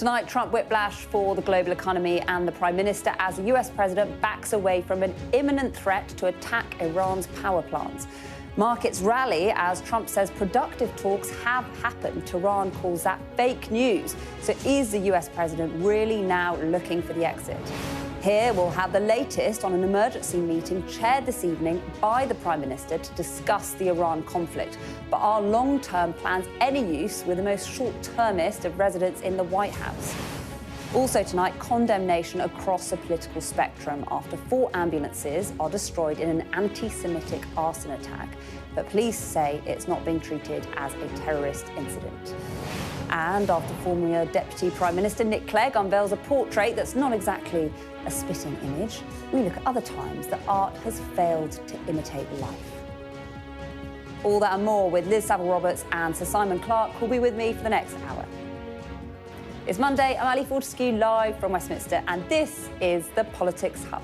Tonight, Trump whiplash for the global economy and the Prime Minister as the US President backs away from an imminent threat to attack Iran's power plants. Markets rally as Trump says productive talks have happened. Tehran calls that fake news. So is the US President really now looking for the exit? Here we'll have the latest on an emergency meeting chaired this evening by the Prime Minister to discuss the Iran conflict. But are long-term plans any use with the most short-termist of residents in the White House? Also tonight, condemnation across the political spectrum after 4 ambulances are destroyed in an anti-Semitic arson attack. But police say it's not being treated as a terrorist incident. And after former Deputy Prime Minister Nick Clegg unveils a portrait that's not exactly a spitting image, we look at other times that art has failed to imitate life. All that and more with Liz Saville-Roberts and Sir Simon Clarke, who'll be with me for the next hour. It's Monday, I'm Ali Fortescue, live from Westminster, and this is the Politics Hub.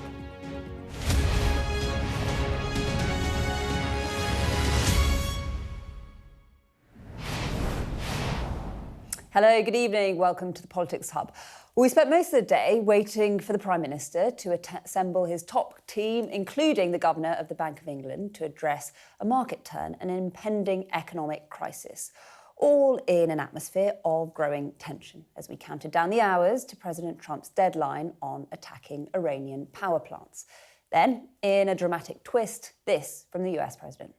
Hello, good evening. Welcome to the Politics Hub. We spent most of the day waiting for the Prime Minister to assemble his top team, including the Governor of the Bank of England, to address a market turn and an impending economic crisis, all in an atmosphere of growing tension as we counted down the hours to President Trump's deadline on attacking Iranian power plants. Then, in a dramatic twist, this from the US President.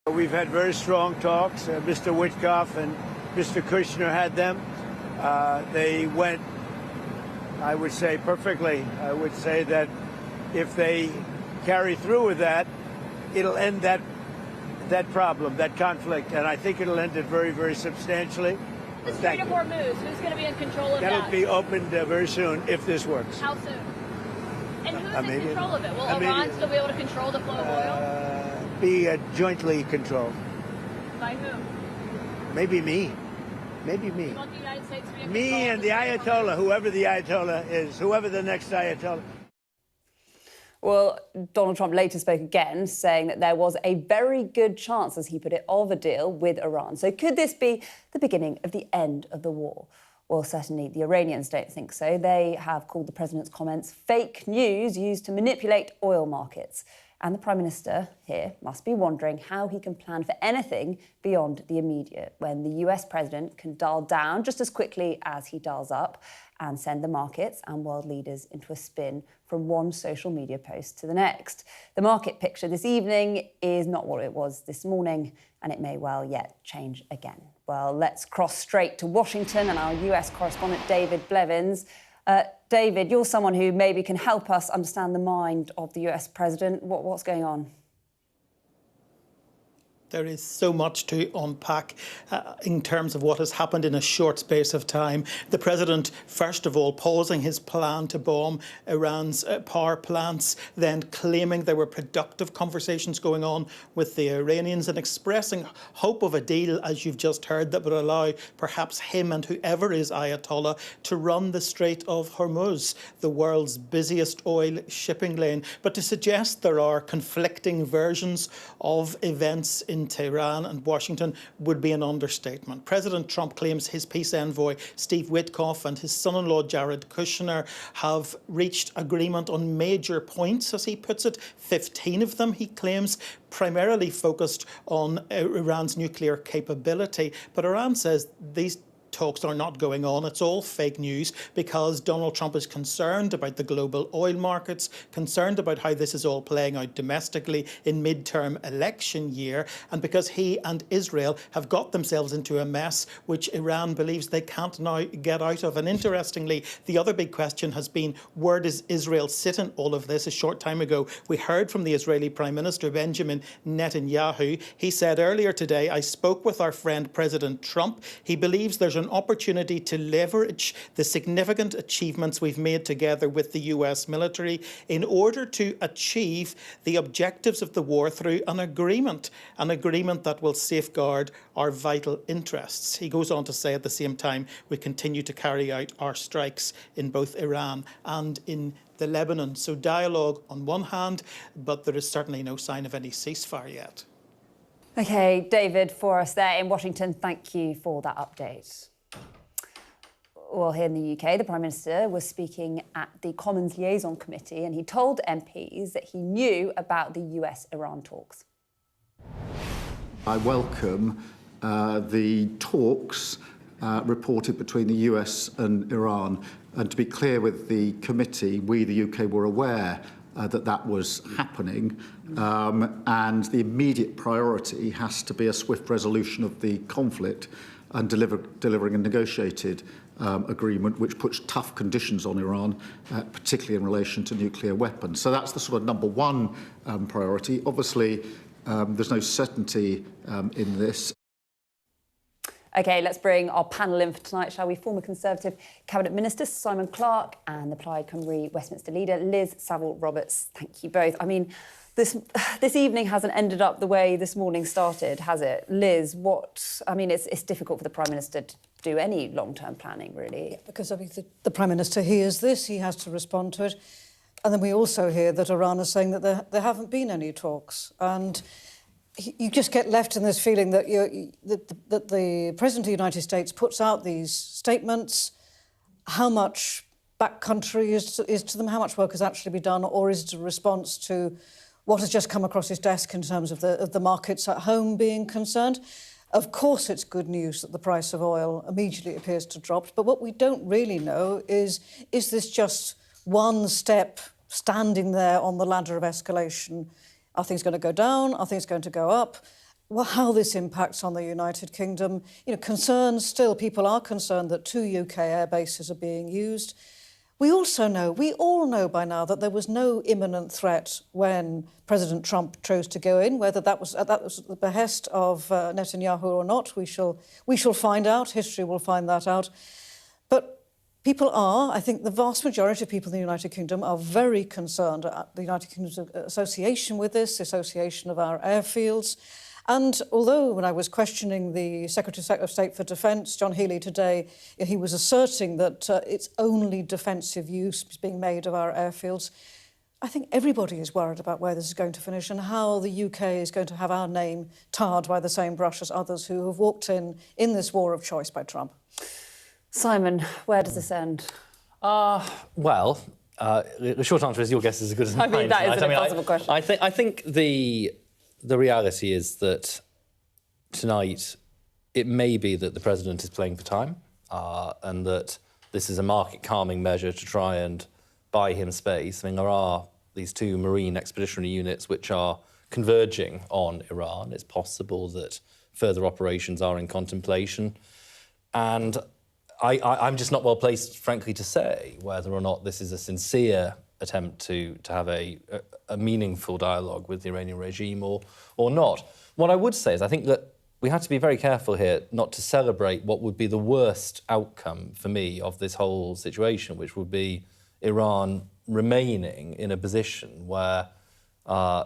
We've had very strong talks. Mr. Witkoff and Mr. Kushner had them. They went, I would say, perfectly. I would say that if they carry through with that, it'll end that problem, that conflict, and I think it'll end it very, very substantially. The Strait of Hormuz, who's going to be in control of that? That'll be opened very soon if this works. How soon? And who's in control of it? Will Iran still be able to control the flow of oil? Be jointly controlled. By who? Maybe me. Maybe me. You want the United States to be in me control and the Ayatollah, whoever the Ayatollah is, whoever the next Ayatollah. Well, Donald Trump later spoke again, saying that there was a very good chance, as he put it, of a deal with Iran. So could this be the beginning of the end of the war? Well, certainly the Iranians don't think so. They have called the president's comments fake news used to manipulate oil markets. And the Prime Minister here must be wondering how he can plan for anything beyond the immediate, when the US President can dial down just as quickly as he dials up and send the markets and world leaders into a spin from one social media post to the next. The market picture this evening is not what it was this morning, and it may well yet change again. Well, let's cross straight to Washington and our US correspondent David Blevins. David, you're someone who maybe can help us understand the mind of the US President. What's going on? There is so much to unpack in terms of what has happened in a short space of time. The President, first of all, pausing his plan to bomb Iran's power plants, then claiming there were productive conversations going on with the Iranians and expressing hope of a deal, as you've just heard, that would allow perhaps him and whoever is Ayatollah to run the Strait of Hormuz, the world's busiest oil shipping lane. But to suggest there are conflicting versions of events in Tehran and Washington would be an understatement. President Trump claims his peace envoy, Steve Witkoff, and his son-in-law, Jared Kushner, have reached agreement on major points, as he puts it. 15 of them, he claims, primarily focused on Iran's nuclear capability. But Iran says these talks are not going on. It's all fake news because Donald Trump is concerned about the global oil markets, concerned about how this is all playing out domestically in midterm election year, and because he and Israel have got themselves into a mess which Iran believes they can't now get out of. And interestingly, the other big question has been, where does Israel sit in all of this? A short time ago, we heard from the Israeli Prime Minister, Benjamin Netanyahu. He said earlier today, I spoke with our friend President Trump. He believes there's an opportunity to leverage the significant achievements we've made together with the US military in order to achieve the objectives of the war through an agreement that will safeguard our vital interests. He goes on to say at the same time, we continue to carry out our strikes in both Iran and in the Lebanon. So dialogue on one hand, but there is certainly no sign of any ceasefire yet. OK, David, for us there in Washington, thank you for that update. Well, here in the UK, the Prime Minister was speaking at the Commons Liaison Committee and he told MPs that he knew about the US-Iran talks. I welcome the talks reported between the US and Iran. And to be clear with the committee, we, the UK, were aware that that was happening. And the immediate priority has to be a swift resolution of the conflict and delivering a negotiated agreement which puts tough conditions on Iran, particularly in relation to nuclear weapons. So that's the sort of number one priority. Obviously, there's no certainty in this. OK, let's bring our panel in for tonight, shall we? Former Conservative Cabinet Minister Simon Clarke and the Plaid Cymru Westminster leader Liz Saville-Roberts. Thank you both. I mean, this evening hasn't ended up the way this morning started, has it? Liz, it's difficult for the Prime Minister to do any long-term planning, really. Yeah, because I mean, the Prime Minister hears this, he has to respond to it. And then we also hear that Iran is saying that there haven't been any talks. And you just get left in this feeling that that the President of the United States puts out these statements, how much backcountry is to them, how much work has actually been done, or is it a response to what has just come across his desk in terms of the markets at home being concerned? Of course, it's good news that the price of oil immediately appears to drop, but what we don't really know is this just one step standing there on the ladder of escalation? Are things going to go down? Are things going to go up? Well, how this impacts on the United Kingdom? You know, concerns still, people are concerned that 2 UK air bases are being used. We all know by now that there was no imminent threat when President Trump chose to go in. Whether that was at the behest of Netanyahu or not, we shall find out. History will find that out. But I think the vast majority of people in the United Kingdom are very concerned at the United Kingdom's association with this, the association of our airfields. And although when I was questioning the Secretary of State for Defence, John Healey, today, he was asserting that it's only defensive use being made of our airfields, I think everybody is worried about where this is going to finish and how the UK is going to have our name tarred by the same brush as others who have walked in this war of choice by Trump. Simon, where does this end? The short answer is your guess is as good as mine. I mean, that is an impossible question. I think the reality is that tonight it may be that the President is playing for time and that this is a market-calming measure to try and buy him space. I mean, there are these 2 Marine expeditionary units which are converging on Iran. It's possible that further operations are in contemplation. And I'm just not well placed, frankly, to say whether or not this is a sincere attempt to have a meaningful dialogue with the Iranian regime or not. What I would say is I think that we have to be very careful here not to celebrate what would be the worst outcome for me of this whole situation, which would be Iran remaining in a position where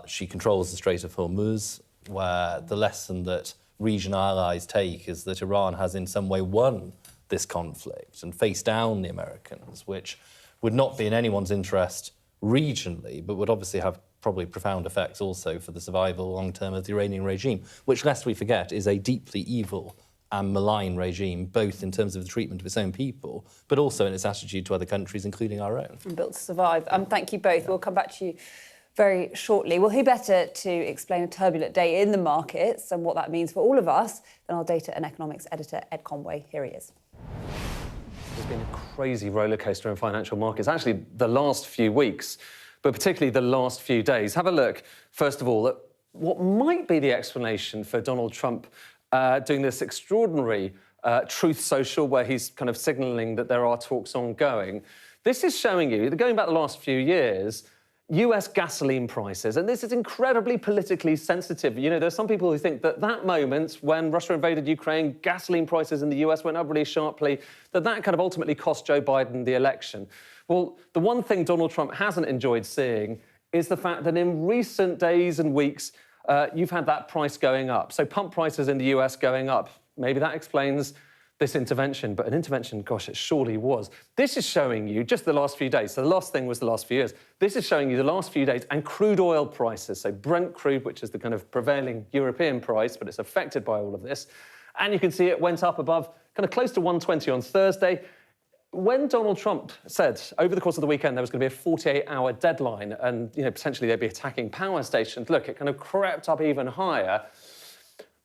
she controls the Strait of Hormuz, where the lesson that regional allies take is that Iran has in some way won this conflict and face down the Americans, which would not be in anyone's interest regionally, but would obviously have probably profound effects also for the survival long-term of the Iranian regime, which, lest we forget, is a deeply evil and malign regime, both in terms of the treatment of its own people, but also in its attitude to other countries, including our own. And built to survive. Thank you both. Yeah. We'll come back to you very shortly. Well, who better to explain a turbulent day in the markets and what that means for all of us than our data and economics editor, Ed Conway. Here he is. There's been a crazy rollercoaster in financial markets, actually the last few weeks, but particularly the last few days. Have a look, first of all, at what might be the explanation for Donald Trump doing this extraordinary truth social where he's kind of signalling that there are talks ongoing. This is showing you, going back the last few years, US gasoline prices, and this is incredibly politically sensitive. You know, there's some people who think that that moment when Russia invaded Ukraine, gasoline prices in the US went up really sharply, that kind of ultimately cost Joe Biden the election. Well, the one thing Donald Trump hasn't enjoyed seeing is the fact that in recent days and weeks, you've had that price going up. So pump prices in the US going up. Maybe that explains this intervention, but an intervention, gosh, it surely was. This is showing you just the last few days. So the last thing was the last few years. This is showing you the last few days and crude oil prices. So Brent crude, which is the kind of prevailing European price, but it's affected by all of this. And you can see it went up above kind of close to 120 on Thursday. when Donald Trump said over the course of the weekend there was going to be a 48-hour deadline and potentially they'd be attacking power stations, look, it kind of crept up even higher.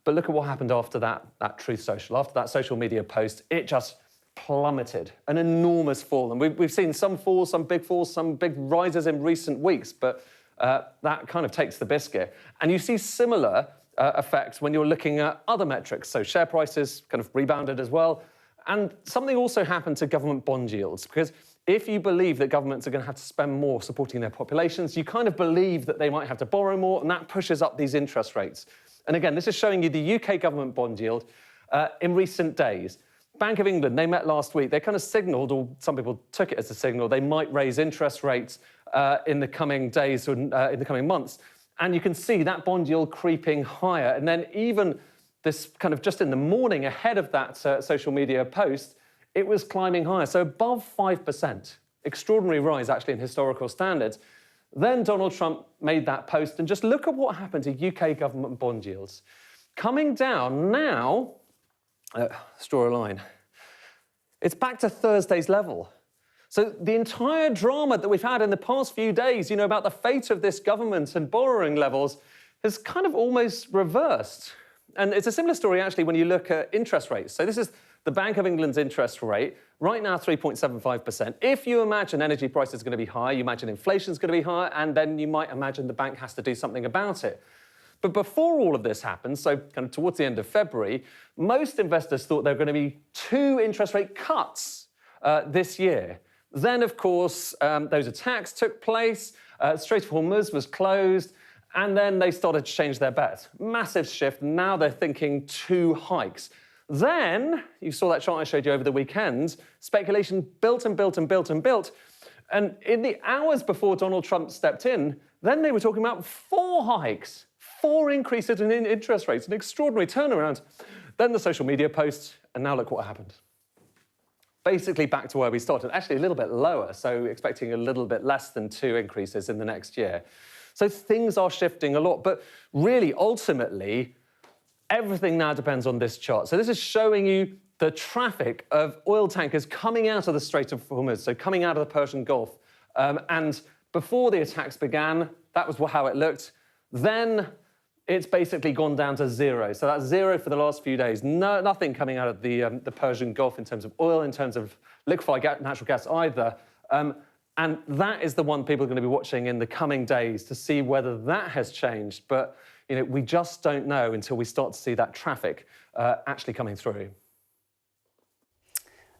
But look at what happened after that Truth Social. After that social media post, it just plummeted, an enormous fall. And we've seen some falls, some big rises in recent weeks, but that kind of takes the biscuit. And you see similar effects when you're looking at other metrics. So share prices kind of rebounded as well. And something also happened to government bond yields, because if you believe that governments are going to have to spend more supporting their populations, you kind of believe that they might have to borrow more, and that pushes up these interest rates. And again, this is showing you the UK government bond yield in recent days. Bank of England, they met last week. They kind of signalled, or some people took it as a signal, they might raise interest rates in the coming days or in the coming months. And you can see that bond yield creeping higher. And then even this kind of just in the morning ahead of that social media post, it was climbing higher. So above 5%. Extraordinary rise, actually, in historical standards. Then Donald Trump made that post, and just look at what happened to UK government bond yields. Coming down now, let's draw a line. It's back to Thursday's level. So the entire drama that we've had in the past few days, about the fate of this government and borrowing levels, has kind of almost reversed. And it's a similar story, actually, when you look at interest rates. So this is the Bank of England's interest rate, right now 3.75%. If you imagine energy prices are going to be high, you imagine inflation's going to be higher, and then you might imagine the bank has to do something about it. But before all of this happened, so kind of towards the end of February, most investors thought there were going to be 2 interest rate cuts this year. Then, of course, those attacks took place, Strait of Hormuz was closed, and then they started to change their bet. Massive shift. Now they're thinking 2 hikes. Then, you saw that chart I showed you over the weekend, speculation built and built and built and built. And in the hours before Donald Trump stepped in, then they were talking about 4 hikes, 4 increases in interest rates, an extraordinary turnaround. Then the social media posts, and now look what happened. Basically back to where we started, actually a little bit lower, so expecting a little bit less than 2 increases in the next year. So things are shifting a lot, but really, ultimately, everything now depends on this chart. So this is showing you the traffic of oil tankers coming out of the Strait of Hormuz, so coming out of the Persian Gulf. And before the attacks began, that was how it looked. Then it's basically gone down to 0. So that's 0 for the last few days. Nothing coming out of the Persian Gulf in terms of oil, in terms of liquefied natural gas either. And that is the one people are going to be watching in the coming days to see whether that has changed. But we just don't know until we start to see that traffic actually coming through.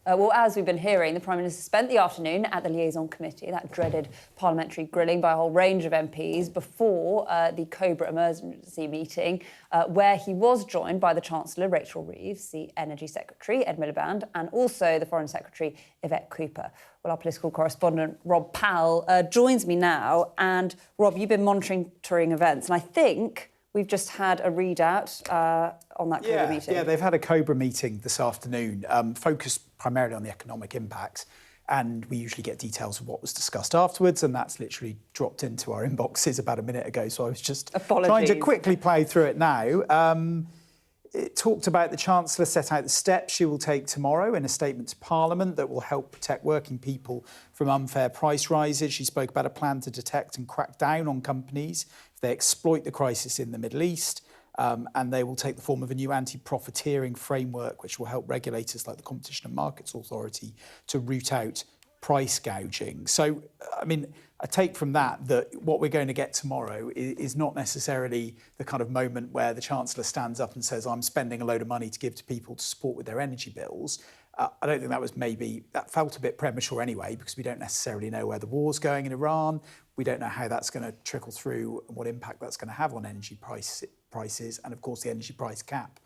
Well, as we've been hearing, the Prime Minister spent the afternoon at the Liaison Committee, that dreaded parliamentary grilling by a whole range of MPs, before the COBRA emergency meeting, where he was joined by the Chancellor, Rachel Reeves, the Energy Secretary, Ed Miliband, and also the Foreign Secretary, Yvette Cooper. Well, our political correspondent, Rob Powell, joins me now. And, Rob, you've been monitoring events, and I think we've just had a readout on that COBRA meeting. Yeah, they've had a COBRA meeting this afternoon, focused primarily on the economic impact. And we usually get details of what was discussed afterwards, and that's literally dropped into our inboxes about a minute ago. So I was just trying to quickly play through it now. It talked about the Chancellor set out the steps she will take tomorrow in a statement to Parliament that will help protect working people from unfair price rises. She spoke about a plan to detect and crack down on companies if they exploit the crisis in the Middle East. And they will take the form of a new anti-profiteering framework, which will help regulators like the Competition and Markets Authority to root out price gouging. So, I mean, I take from that what we're going to get tomorrow is not necessarily the kind of moment where the Chancellor stands up and says, I'm spending a load of money to give to people to support with their energy bills. I don't think that felt a bit premature anyway, because we don't necessarily know where the war's going in Iran. We don't know how that's going to trickle through and what impact that's going to have on energy prices. And of course, the energy price cap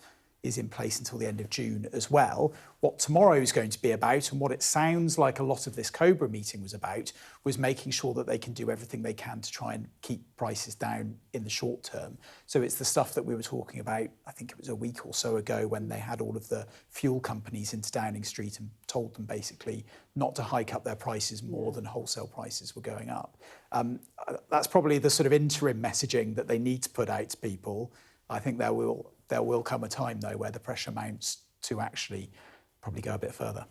is in place until the end of June as well. What tomorrow is going to be about, and what it sounds like a lot of this COBRA meeting was about, was making sure that they can do everything they can to try and keep prices down in the short term. So it's the stuff that we were talking about, I think it was a week or so ago, when they had all of the fuel companies into Downing Street and told them basically not to hike up their prices more than wholesale prices were going up. That's probably the sort of interim messaging that they need to put out to people. I think there will come a time, though, where the pressure mounts to actually probably go a bit further.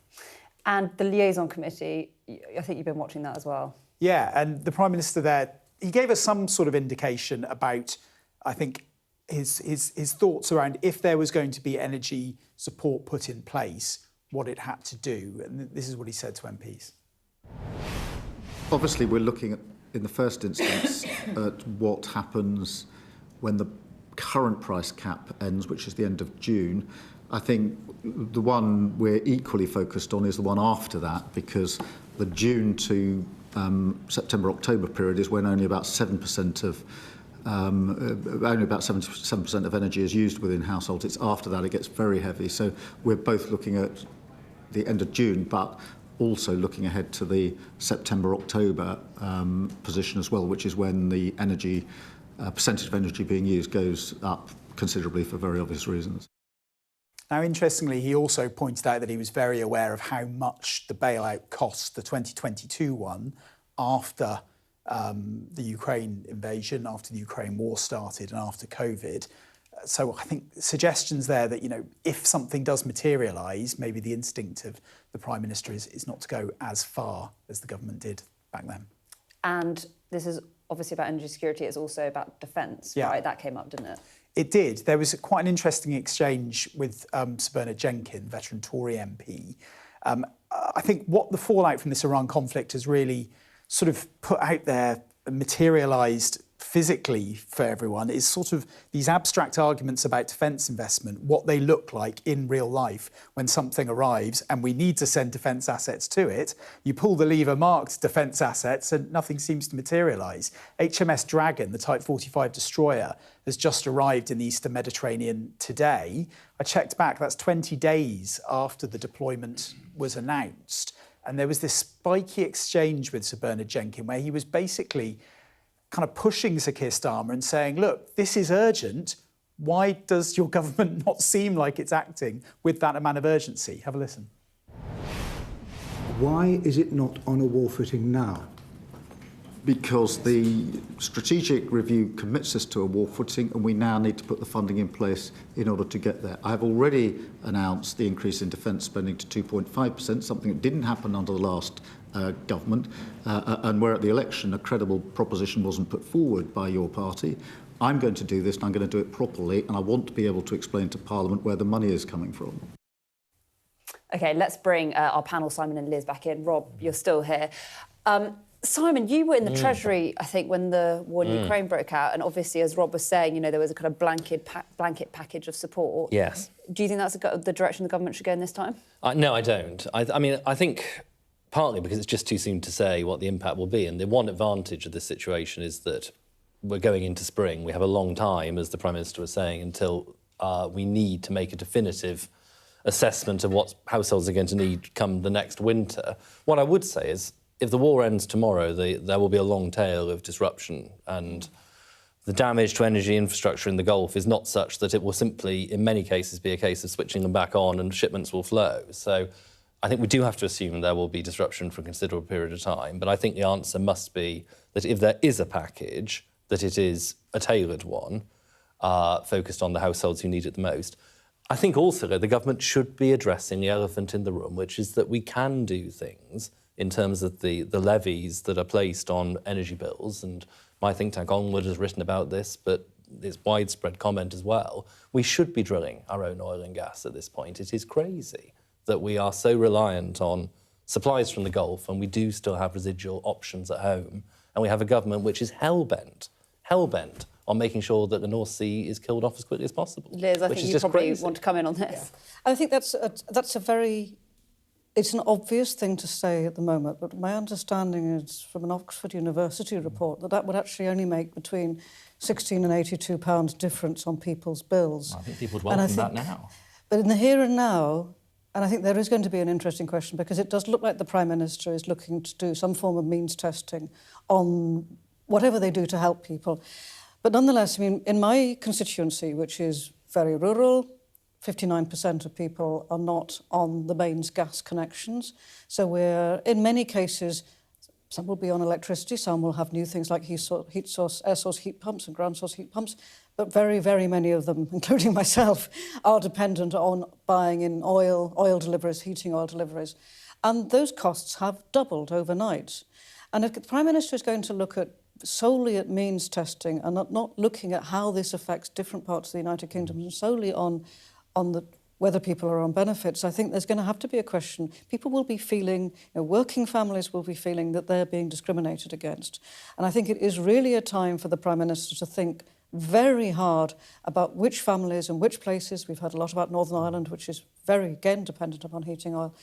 And the liaison committee, I think you've been watching that as well. Yeah, and the Prime Minister there, he gave us some sort of indication about, I think, his thoughts around if there was going to be energy support put in place, what it had to do. And this is what he said to MPs. Obviously, we're looking at, in the first instance, at what happens when the current price cap ends, which is the end of June. I think the one we're equally focused on is the one after that, because the June to September-October period is when only about 7% of only about 77% of energy is used within households. It's after that it gets very heavy. So we're both looking at the end of June, but also looking ahead to the September-October position as well, which is when the energy percentage of energy being used goes up considerably for very obvious reasons. Now, interestingly, he also pointed out that he was very aware of how much the bailout cost, the 2022 one, after the Ukraine invasion, after the Ukraine war started and after COVID. So I think suggestions there that, you know, if something does materialise, maybe the instinct of the Prime Minister is not to go as far as the government did back then. And this is obviously about energy security, it's also about defence, right? That came up, didn't it? It did. There was quite an interesting exchange with Sir Bernard Jenkin, veteran Tory MP. I think what the fallout from this Iran conflict has really sort of put out there, materialised physically for everyone, is sort of these abstract arguments about defence investment, what they look like in real life when something arrives and we need to send defence assets to it. You pull the lever marked defence assets and nothing seems to materialise. HMS Dragon, the Type 45 destroyer, has just arrived in the Eastern Mediterranean today. I checked back, that's 20 days after the deployment was announced. And there was this spiky exchange with Sir Bernard Jenkin where he was basically kind of pushing Sir Keir Starmer and saying, look, this is urgent. Why does your government not seem like it's acting with that amount of urgency? Have a listen. Why is it not on a war footing now? Because the strategic review commits us to a war footing and we now need to put the funding in place in order to get there. I have already announced the increase in defence spending to 2.5%, something that didn't happen under the last government, and where at the election a credible proposition wasn't put forward by your party. I'm going to do this and I'm going to do it properly, and I want to be able to explain to Parliament where the money is coming from. OK, let's bring our panel, Simon and Liz, back in. Rob, you're still here. Simon, you were in the Treasury, I think, when the war in Ukraine broke out, and obviously, as Rob was saying, you know, there was a kind of blanket package of support. Yes. Do you think that's the direction the government should go in this time? No, I don't. I mean, I think partly because it's just too soon to say what the impact will be, and the one advantage of this situation is that we're going into spring. We have a long time, as the Prime Minister was saying, until we need to make a definitive assessment of what households are going to need come the next winter. What I would say is, if the war ends tomorrow, there will be a long tail of disruption, and the damage to energy infrastructure in the Gulf is not such that it will simply, in many cases, be a case of switching them back on and shipments will flow. So I think we do have to assume there will be disruption for a considerable period of time, but I think the answer must be that if there is a package, that it is a tailored one, focused on the households who need it the most. I think also that the government should be addressing the elephant in the room, which is that we can do things in terms of the levies that are placed on energy bills, and my think tank Onward has written about this, but it's widespread comment as well. We should be drilling our own oil and gas at this point. It is crazy that we are so reliant on supplies from the Gulf, and we do still have residual options at home, and we have a government which is hell-bent on making sure that the North Sea is killed off as quickly as possible. Liz, I think you probably want to come in on this. Yeah. I think that's a very... It's an obvious thing to say at the moment, but my understanding is from an Oxford University report that would actually only make between £16 and £82 difference on people's bills. I think people would welcome that now. But in the here and now, and I think there is going to be an interesting question, because it does look like the Prime Minister is looking to do some form of means testing on whatever they do to help people. But nonetheless, I mean, in my constituency, which is very rural, 59% of people are not on the mains gas connections. So we're, in many cases, some will be on electricity, some will have new things like air source heat pumps and ground source heat pumps, but very, very many of them, including myself, are dependent on buying in oil deliveries, heating oil deliveries. And those costs have doubled overnight. And if the Prime Minister is going to look at solely at means testing and not looking at how this affects different parts of the United Kingdom and solely on whether people are on benefits, I think there's going to have to be a question. People will be feeling, working families will be feeling that they're being discriminated against. And I think it is really a time for the Prime Minister to think very hard about which families and which places. We've heard a lot about Northern Ireland, which is very, again, dependent upon heating oil,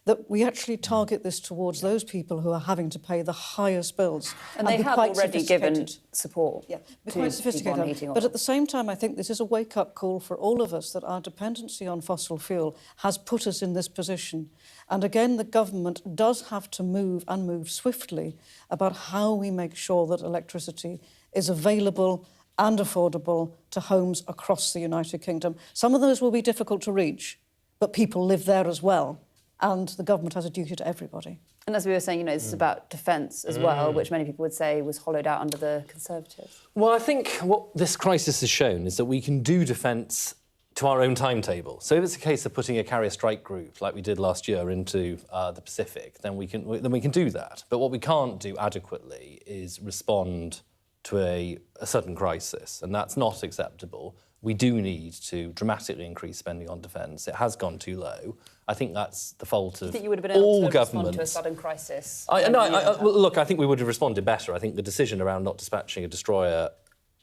that we actually target this towards those people who are having to pay the highest bills. And they have already given support to quite sophisticated. But at the same time, I think this is a wake-up call for all of us that our dependency on fossil fuel has put us in this position. And again, the government does have to move, and move swiftly, about how we make sure that electricity is available and affordable to homes across the United Kingdom. Some of those will be difficult to reach, but people live there as well. And the government has a duty to everybody. And as we were saying, this is about defence as well, which many people would say was hollowed out under the Conservatives. Well, I think what this crisis has shown is that we can do defence to our own timetable. So if it's a case of putting a carrier strike group, like we did last year, into the Pacific, then we can do that. But what we can't do adequately is respond to a sudden crisis, and that's not acceptable. We do need to dramatically increase spending on defence. It has gone too low. I think that's the fault of all governments. Do you think you would have been able to respond to a sudden crisis? Look, I think we would have responded better. I think the decision around not dispatching a destroyer,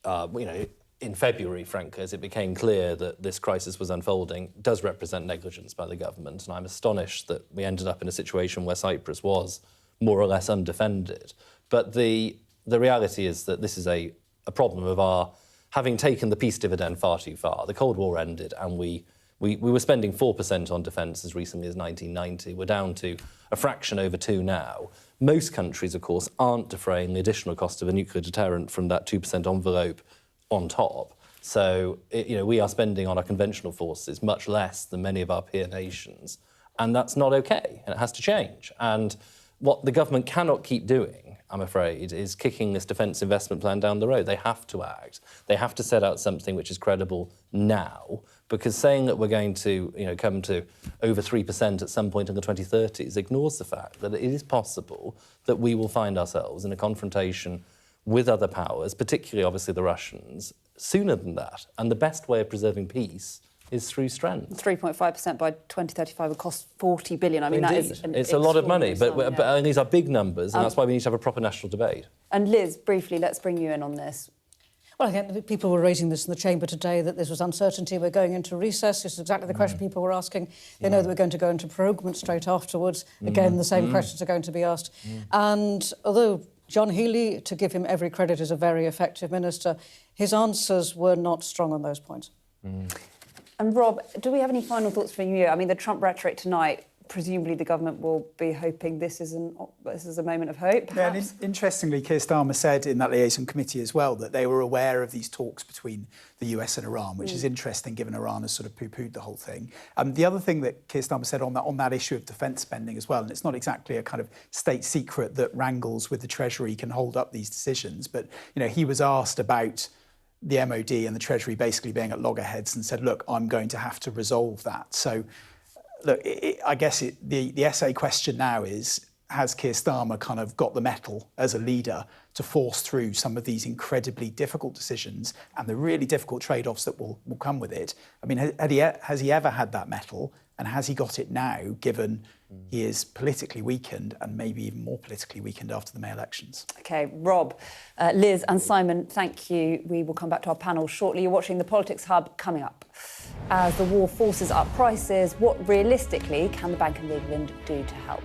in February, frankly, as it became clear that this crisis was unfolding, does represent negligence by the government. And I'm astonished that we ended up in a situation where Cyprus was more or less undefended. But the reality is that this is a problem of our having taken the peace dividend far too far. The Cold War ended and we were spending 4% on defence as recently as 1990. We're down to a fraction over 2 now. Most countries, of course, aren't defraying the additional cost of a nuclear deterrent from that 2% envelope on top. So, we are spending on our conventional forces much less than many of our peer nations. And that's not OK, and it has to change. And what the government cannot keep doing, I'm afraid, is kicking this defence investment plan down the road. They have to act. They have to set out something which is credible now, because saying that we're going to, come to over 3% at some point in the 2030s ignores the fact that it is possible that we will find ourselves in a confrontation with other powers, particularly, obviously, the Russians, sooner than that. And the best way of preserving peace is through strength. 3.5% by 2035 would cost 40 billion. I mean, Indeed. That is it's a lot of money, but these are big numbers, and that's why we need to have a proper national debate. And Liz, briefly, let's bring you in on this. Well, again, people were raising this in the chamber today, that this was uncertainty. We're going into recess. This is exactly the question people were asking. They know that we're going to go into proroguement straight afterwards. Again, the same questions are going to be asked. And although John Healey, to give him every credit, is a very effective minister, his answers were not strong on those points. And Rob, do we have any final thoughts from you? I mean, the Trump rhetoric tonight, presumably the government will be hoping this is a moment of hope, perhaps? Yeah, and interestingly, Keir Starmer said in that liaison committee as well that they were aware of these talks between the US and Iran, which is interesting given Iran has sort of poo-pooed the whole thing. The other thing that Keir Starmer said on that issue of defence spending as well, and it's not exactly a kind of state secret that wrangles with the Treasury can hold up these decisions, but he was asked about the MOD and the Treasury basically being at loggerheads and said, look, I'm going to have to resolve that. So, look, I guess the essay question now is, has Keir Starmer kind of got the mettle as a leader to force through some of these incredibly difficult decisions and the really difficult trade-offs that will come with it? I mean, has he ever had that mettle? And has he got it now, given he is politically weakened and maybe even more politically weakened after the May elections? OK, Rob, Liz and Simon, thank you. We will come back to our panel shortly. You're watching the Politics Hub coming up. As the war forces up prices, what realistically can the Bank of England do to help?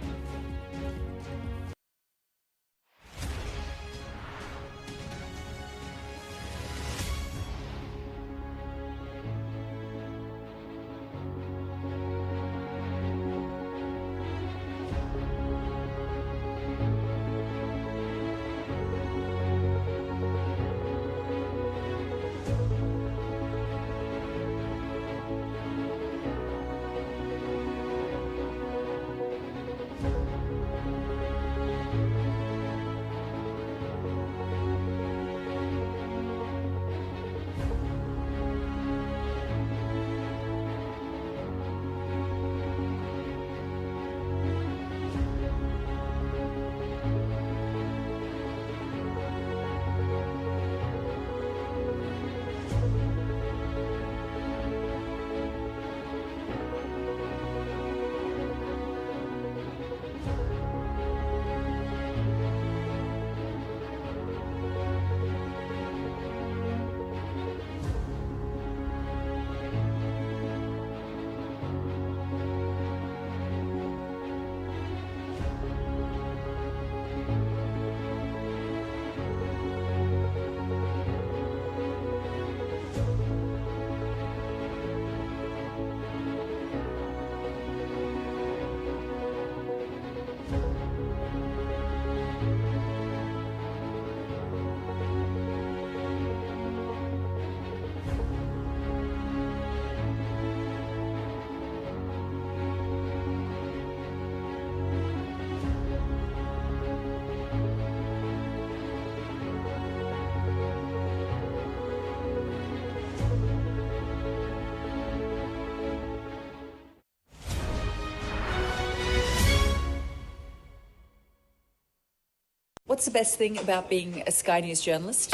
What's the best thing about being a Sky News journalist?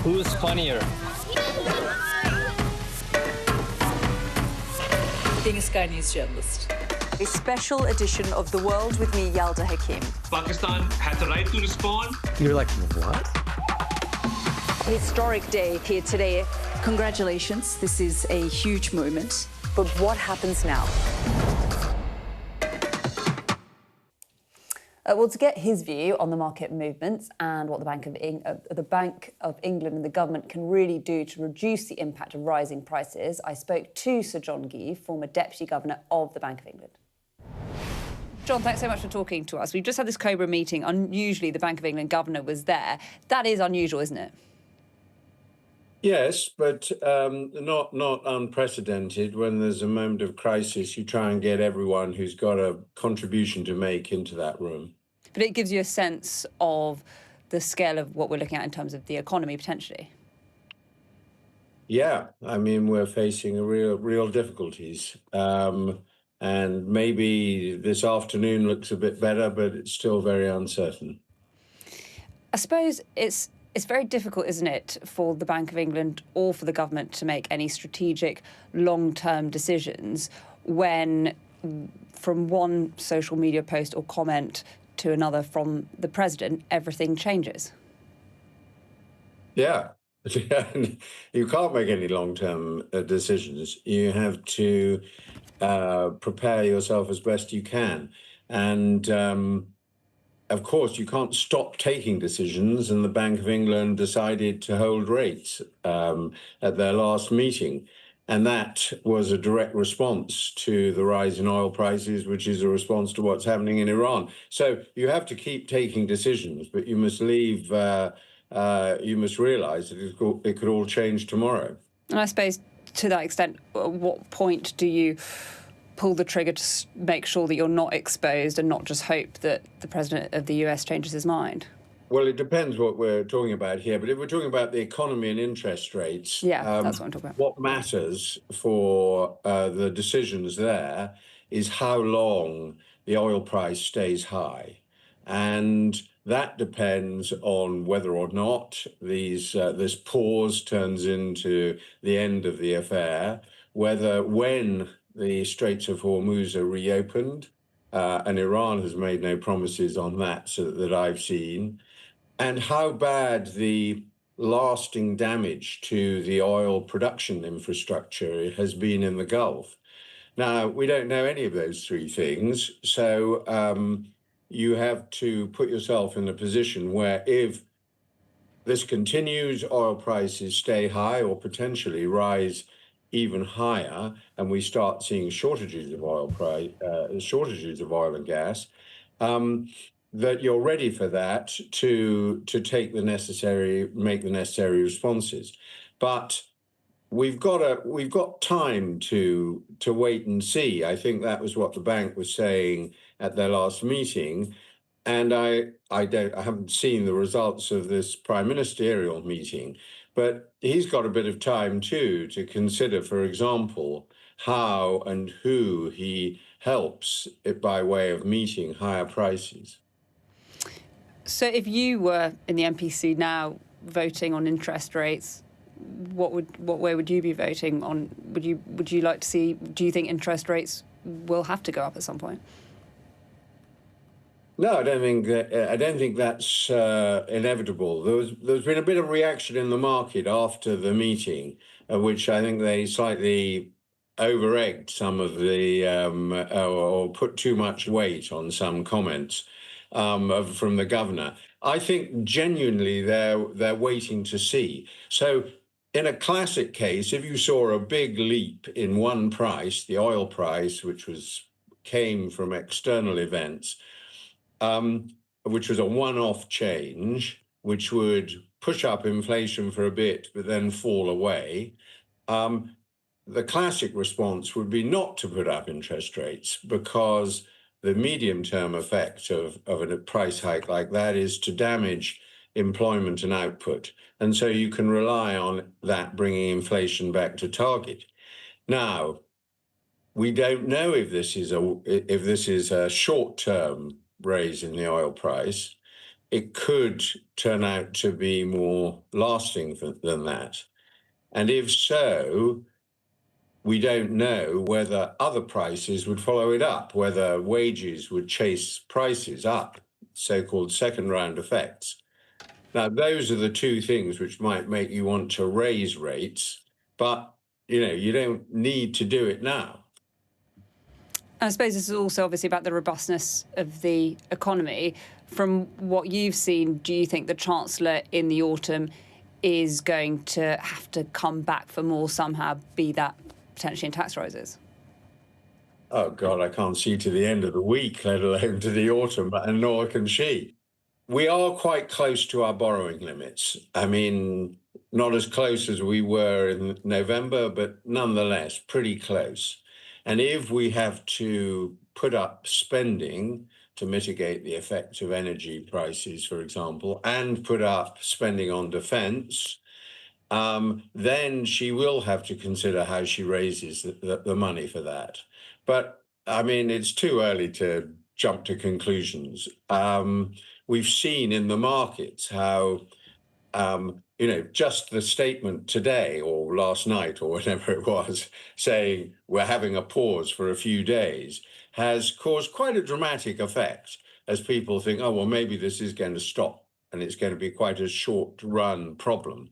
Who's funnier? Being a Sky News journalist. A special edition of The World with me, Yalda Hakim. Pakistan had the right to respond. You're like, what? Historic day here today. Congratulations, this is a huge moment. But what happens now? Well, to get his view on the market movements and what the Bank of England and the government can really do to reduce the impact of rising prices, I spoke to Sir John Gee, former Deputy Governor of the Bank of England. John, thanks so much for talking to us. We've just had this COBRA meeting. Unusually, the Bank of England governor was there. That is unusual, isn't it? Yes, but not unprecedented. When there's a moment of crisis, you try and get everyone who's got a contribution to make into that room. But it gives you a sense of the scale of what we're looking at in terms of the economy, potentially. Yeah, I mean, we're facing real difficulties. And maybe this afternoon looks a bit better, but it's still very uncertain. I suppose it's very difficult, isn't it, for the Bank of England or for the government to make any strategic long-term decisions when from one social media post or comment to another from the president, everything changes. Yeah, you can't make any long-term decisions. You have to prepare yourself as best you can. And of course, you can't stop taking decisions, and the Bank of England decided to hold rates at their last meeting. And that was a direct response to the rise in oil prices, which is a response to what's happening in Iran. So you have to keep taking decisions, but you must you must realize that it could all change tomorrow. And I suppose to that extent, at what point do you pull the trigger to make sure that you're not exposed and not just hope that the president of the US changes his mind? Well, it depends what we're talking about here. But if we're talking about the economy and interest rates, that's what I'm talking about. What matters for the decisions there is how long the oil price stays high. And that depends on whether or not this pause turns into the end of the affair, when the Straits of Hormuz are reopened, and Iran has made no promises on that that I've seen, and how bad the lasting damage to the oil production infrastructure has been in the Gulf. Now, we don't know any of those three things, so you have to put yourself in a position where if this continues, oil prices stay high or potentially rise even higher, and we start seeing shortages of oil and gas, that you're ready for that to make the necessary responses. But we've got time to wait and see. I think that was what the bank was saying at their last meeting, and I haven't seen the results of this prime ministerial meeting. But he's got a bit of time, too, to consider, for example, how and who he helps by way of meeting higher prices. So if you were in the MPC now voting on interest rates, what way would you be voting on? Would you like to see, do you think interest rates will have to go up at some point? No, I don't think that's inevitable. There's been a bit of reaction in the market after the meeting, which I think they slightly over-egged some of the or put too much weight on some comments from the governor. I think genuinely they're waiting to see. So in a classic case, if you saw a big leap in one price, the oil price, which came from external events, which was a one-off change, which would push up inflation for a bit, but then fall away. The classic response would be not to put up interest rates, because the medium-term effect of a price hike like that is to damage employment and output. And so you can rely on that bringing inflation back to target. Now, we don't know if this is a short-term raise in the oil price, it could turn out to be more lasting than that. And if so, we don't know whether other prices would follow it up, whether wages would chase prices up, so-called second round effects. Now, those are the two things which might make you want to raise rates, but, you don't need to do it now. I suppose this is also obviously about the robustness of the economy. From what you've seen, do you think the Chancellor in the autumn is going to have to come back for more somehow, be that potentially in tax rises? Oh, God, I can't see to the end of the week, let alone to the autumn, and nor can she. We are quite close to our borrowing limits. I mean, not as close as we were in November, but nonetheless, pretty close. And if we have to put up spending to mitigate the effects of energy prices, for example, and put up spending on defence, then she will have to consider how she raises the money for that. But, I mean, it's too early to jump to conclusions. We've seen in the markets how, just the statement today or last night or whatever it was, saying we're having a pause for a few days, has caused quite a dramatic effect as people think, oh, well, maybe this is going to stop and it's going to be quite a short-run problem.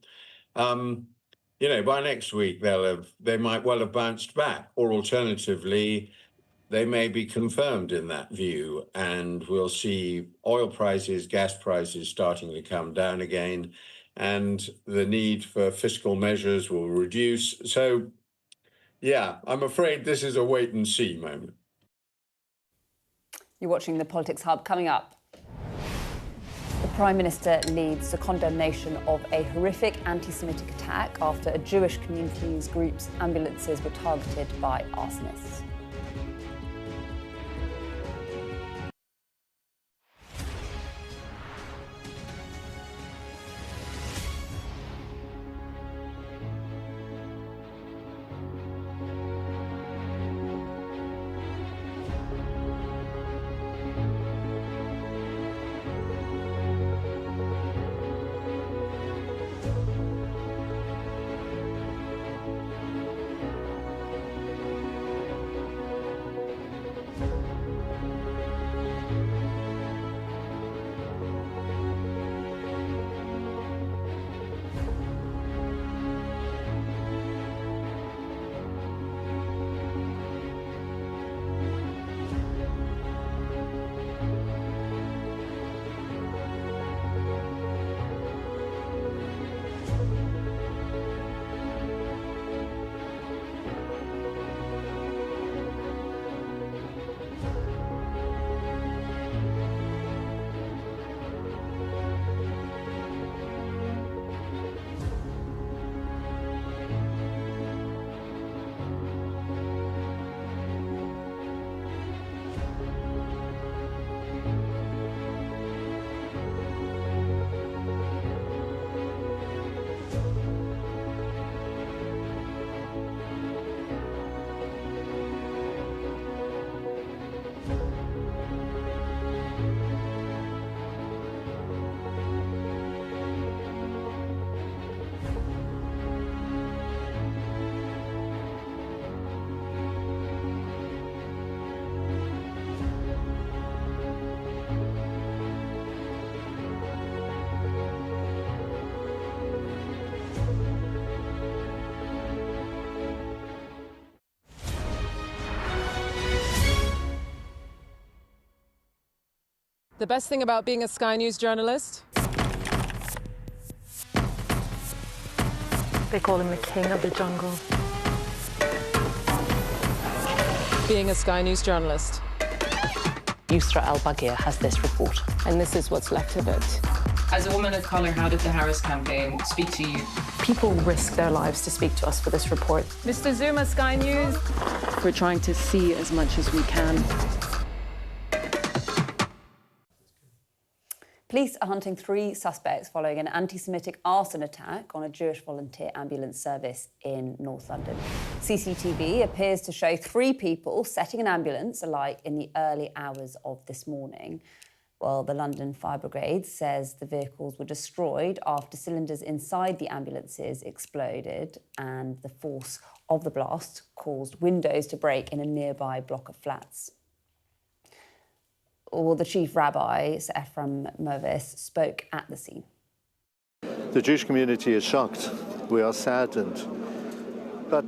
By next week, they might well have bounced back, or alternatively, they may be confirmed in that view, and we'll see oil prices, gas prices starting to come down again, and the need for fiscal measures will reduce. So, yeah, I'm afraid this is a wait-and-see moment. You're watching the Politics Hub. Coming up, the Prime Minister leads the condemnation of a horrific anti-Semitic attack after a Jewish communities group's ambulances were targeted by arsonists. The best thing about being a Sky News journalist? They call him the king of the jungle. Being a Sky News journalist. Yusra Al-Baghir has this report. And this is what's left of it. As a woman of colour, how did the Harris campaign speak to you? People risk their lives to speak to us for this report. Mr. Zuma, Sky News. We're trying to see as much as we can. Police are hunting 3 suspects following an anti-Semitic arson attack on a Jewish volunteer ambulance service in North London. CCTV appears to show 3 people setting an ambulance alight in the early hours of this morning. Well, the London Fire Brigade says the vehicles were destroyed after cylinders inside the ambulances exploded, and the force of the blast caused windows to break in a nearby block of flats. Well, the chief rabbi, Sir Ephraim Mervis, spoke at the scene. The Jewish community is shocked. We are saddened. But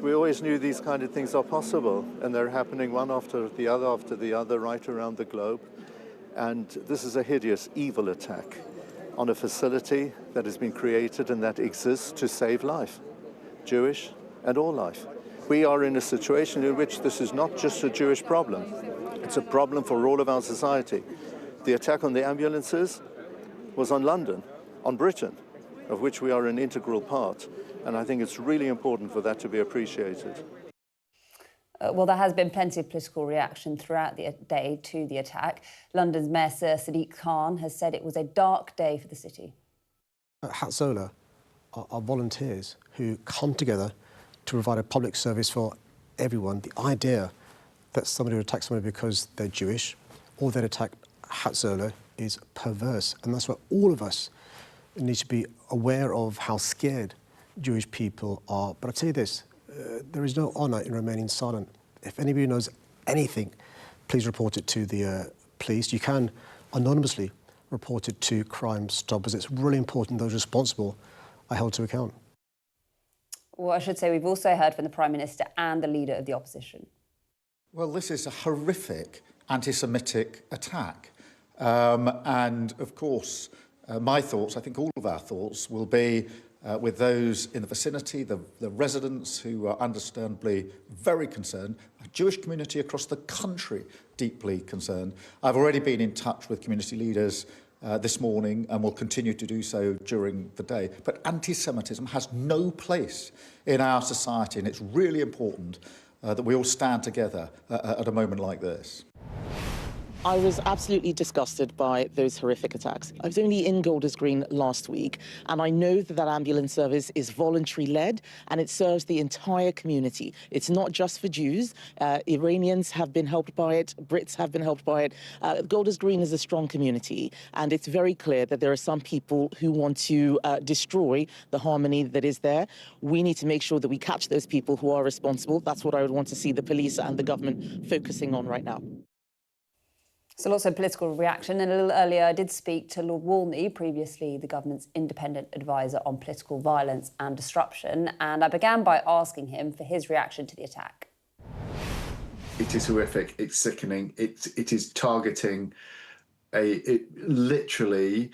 we always knew these kind of things are possible, and they're happening one after the other right around the globe. And this is a hideous, evil attack on a facility that has been created and that exists to save life, Jewish and all life. We are in a situation in which this is not just a Jewish problem. It's a problem for all of our society. The attack on the ambulances was on London, on Britain, of which we are an integral part. And I think it's really important for that to be appreciated. Well, there has been plenty of political reaction throughout the day to the attack. London's Mayor Sir Sadiq Khan has said it was a dark day for the city. Hatzola are volunteers who come together to provide a public service for everyone. The idea that somebody would attack somebody because they're Jewish or they'd attack Hatzola is perverse. And that's why all of us need to be aware of how scared Jewish people are. But I'll tell you this, there is no honour in remaining silent. If anybody knows anything, please report it to the police. You can anonymously report it to Crime Stoppers. It's really important those responsible are held to account. Well, I should say we've also heard from the Prime Minister and the Leader of the Opposition. Well, this is a horrific anti-Semitic attack. And, of course, my thoughts, I think all of our thoughts, will be with those in the vicinity, the residents who are understandably very concerned, a Jewish community across the country deeply concerned. I've already been in touch with community leaders this morning and will continue to do so during the day. But anti-Semitism has no place in our society, and it's really important that we all stand together at a moment like this. I was absolutely disgusted by those horrific attacks. I was only in Golders Green last week, and I know that that ambulance service is voluntary-led, and it serves the entire community. It's not just for Jews. Iranians have been helped by it. Brits have been helped by it. Golders Green is a strong community, and it's very clear that there are some people who want to destroy the harmony that is there. We need to make sure that we catch those people who are responsible. That's what I would want to see the police and the government focusing on right now. So lots of political reaction. And a little earlier, I did speak to Lord Walney, previously the government's independent advisor on political violence and disruption. And I began by asking him for his reaction to the attack. It is horrific. It's sickening. It is targeting literally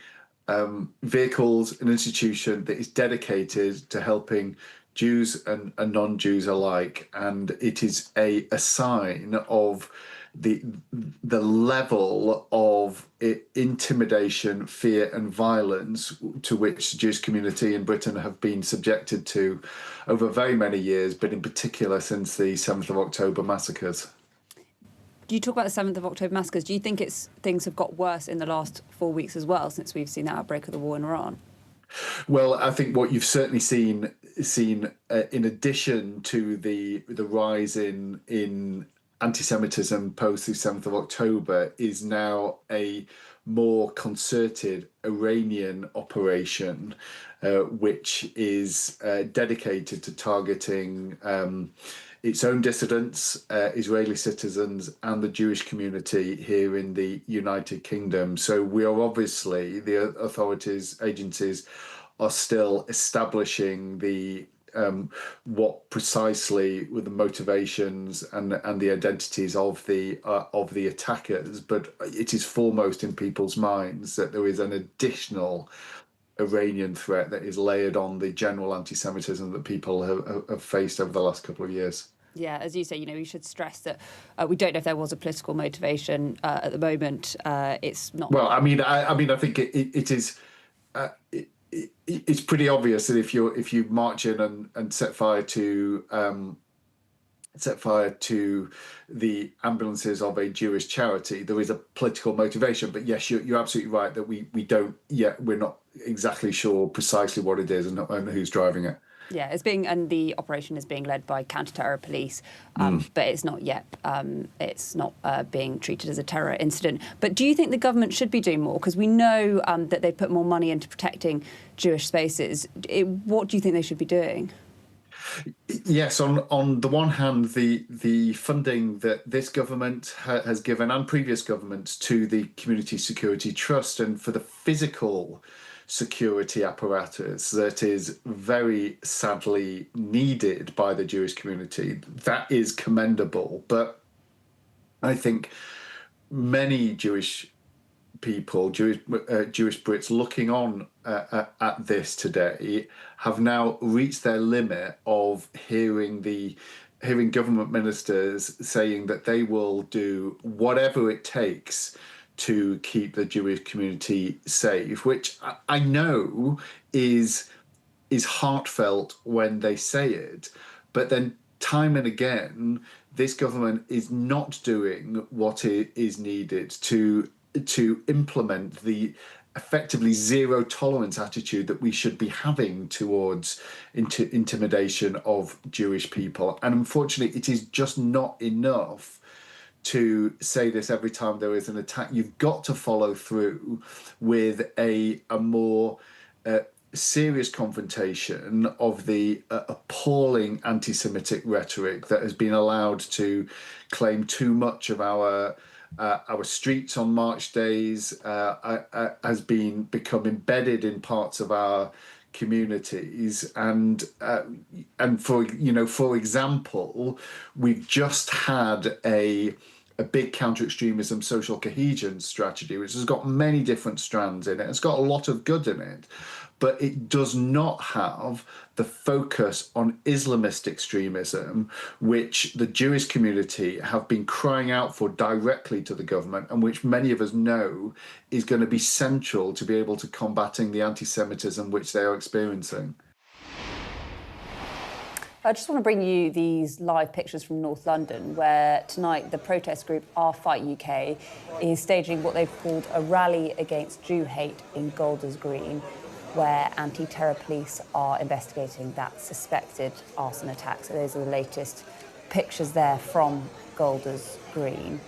vehicles, an institution that is dedicated to helping Jews and non-Jews alike. And it is a sign of the level of intimidation, fear and violence to which the Jewish community in Britain have been subjected to over very many years, but in particular since the 7th of October massacres. Do you talk about the 7th of October massacres? Do you think things have got worse in the last 4 weeks as well, since we've seen the outbreak of the war in Iran? Well, I think what you've certainly seen in addition to the rise in anti-Semitism post the 7th of October is now a more concerted Iranian operation, which is dedicated to targeting its own dissidents, Israeli citizens and the Jewish community here in the United Kingdom. So we are obviously, the authorities, agencies are still establishing the what precisely were the motivations and the identities of the attackers, but it is foremost in people's minds that there is an additional Iranian threat that is layered on the general anti-Semitism that people have faced over the last couple of years. Yeah, as you say, we should stress that we don't know if there was a political motivation at the moment. It's not. Well, I think it is. It's pretty obvious that if you march in and set fire to set fire to the ambulances of a Jewish charity, there is a political motivation. But yes, you're absolutely right that we're not exactly sure precisely what it is and who's driving it. Yeah, and the operation is being led by counter-terror police, but it's not yet, being treated as a terror incident. But do you think the government should be doing more? Because we know that they put more money into protecting Jewish spaces. What do you think they should be doing? Yes, on the one hand, the funding that this government has given and previous governments to the Community Security Trust and for the physical security apparatus that is very sadly needed by the Jewish community, that is commendable. But I think many Jewish people, Jewish Brits looking on at this today have now reached their limit of hearing government ministers saying that they will do whatever it takes to keep the Jewish community safe, which I know is heartfelt when they say it, but then time and again, this government is not doing what is needed to implement the effectively zero tolerance attitude that we should be having towards intimidation of Jewish people. And unfortunately, it is just not enough to say this every time there is an attack. You've got to follow through with a more serious confrontation of the appalling anti-Semitic rhetoric that has been allowed to claim too much of our streets on March days, has become embedded in parts of our communities, and for example, we've just had a big counter-extremism social cohesion strategy, which has got many different strands in it. It's got a lot of good in it, but it does not have the focus on Islamist extremism, which the Jewish community have been crying out for directly to the government, and which many of us know is going to be central to be able to combating the anti-Semitism which they are experiencing. I just want to bring you these live pictures from North London, where tonight the protest group Our Fight UK is staging what they've called a rally against Jew hate in Golders Green, where anti-terror police are investigating that suspected arson attack. So those are the latest pictures there from Golders Green.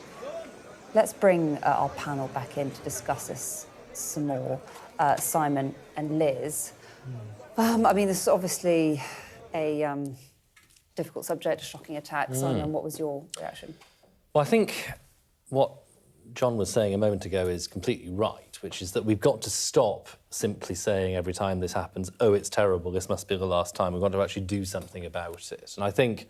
Let's bring our panel back in to discuss this some more. Simon and Liz. I mean, this is obviously a difficult subject, a shocking attack. Simon, what was your reaction? Well, I think what John was saying a moment ago is completely right, which is that we've got to stop simply saying every time this happens, oh, it's terrible, this must be the last time. We've got to actually do something about it. And I think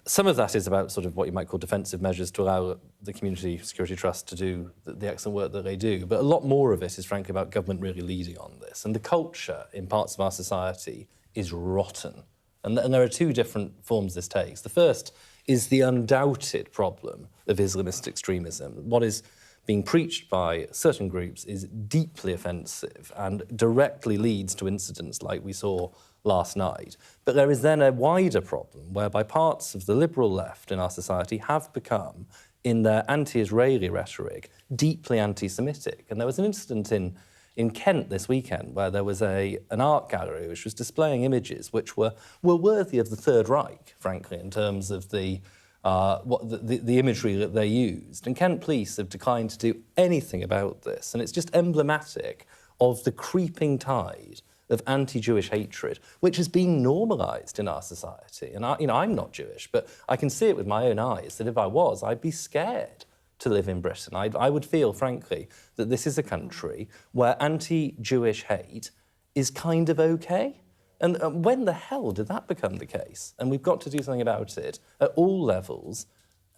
some of that is about sort of what you might call defensive measures to allow the Community Security Trust to do the excellent work that they do. But a lot more of it is, frankly, about government really leading on this. And the culture in parts of our society is rotten. And there are two different forms this takes. The first is the undoubted problem of Islamist extremism. What is being preached by certain groups is deeply offensive and directly leads to incidents like we saw last night. But there is then a wider problem whereby parts of the liberal left in our society have become, in their anti-Israeli rhetoric, deeply anti-Semitic. And there was an incident in Kent this weekend where there was an art gallery which was displaying images which were worthy of the Third Reich, frankly, in terms of the imagery that they used. And Kent police have declined to do anything about this. And it's just emblematic of the creeping tide of anti-Jewish hatred, which has been normalised in our society. And I'm not Jewish, but I can see it with my own eyes that if I was, I'd be scared to live in Britain. I would feel, frankly, that this is a country where anti-Jewish hate is kind of okay. And when the hell did that become the case? And we've got to do something about it at all levels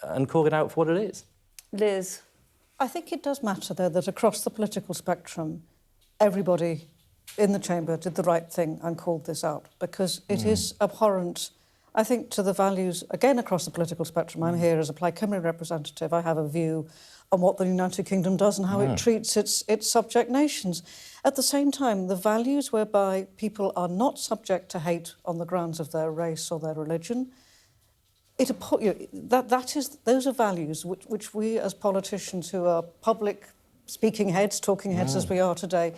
and call it out for what it is. Liz? I think it does matter, though, that across the political spectrum, everybody in the chamber did the right thing and called this out, because it is abhorrent, I think, to the values, again, across the political spectrum. I'm here as a Plaid Cymru representative. I have a view on what the United Kingdom does and how it treats its subject nations. At the same time, the values whereby people are not subject to hate on the grounds of their race or their religion those are values which we as politicians who are public speaking heads, talking heads as we are today,